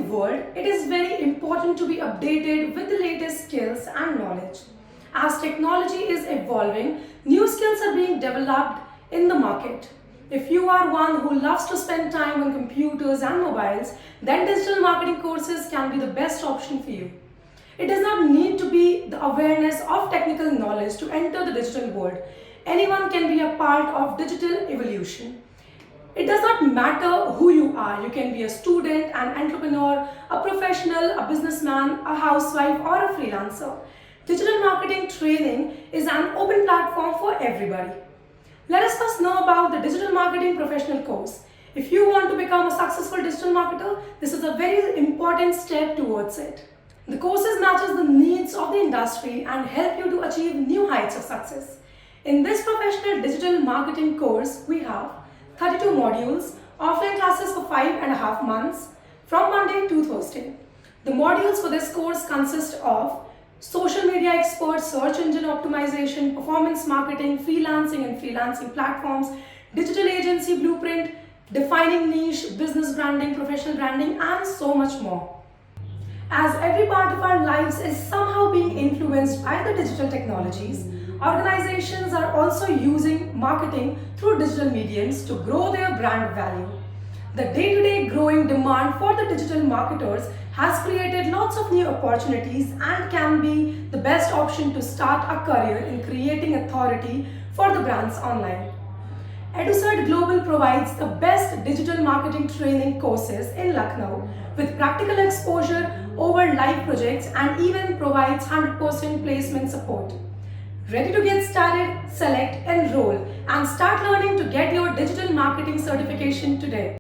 evolving world, it is very important to be updated with the latest skills and knowledge. As technology is evolving, new skills are being developed in the market. If you are one who loves to spend time on computers and mobiles, then digital marketing courses can be the best option for you. It does not need to be the awareness of technical knowledge to enter the digital world. Anyone can be a part of digital evolution. It does not matter who you are. You can be a student, an entrepreneur, a professional, a businessman, a housewife, or a freelancer. Digital marketing training is an open platform for everybody. Let us first know about the digital marketing professional course. If you want to become a successful digital marketer, this is a very important step towards it. The courses matches the needs of the industry and help you to achieve new heights of success. In this professional digital marketing course, we have 32 modules, offline classes for 5.5 months from Monday to Thursday. The modules for this course consist of social media expert, search engine optimization, performance marketing, freelancing and freelancing platforms, digital agency blueprint, defining niche, business branding, professional branding, and so much more. As every part of our lives is somehow being influenced by the digital technologies, organizations are also using marketing through digital mediums to grow their brand value. The day-to-day growing demand for the digital marketers has created lots of new opportunities and can be the best option to start a career in creating authority for the brands online. Educert Global provides the best digital marketing training courses in Lucknow with practical exposure over live projects and even provides 100% placement support. Ready to get started? Select Enroll and start learning to get your digital marketing certification today.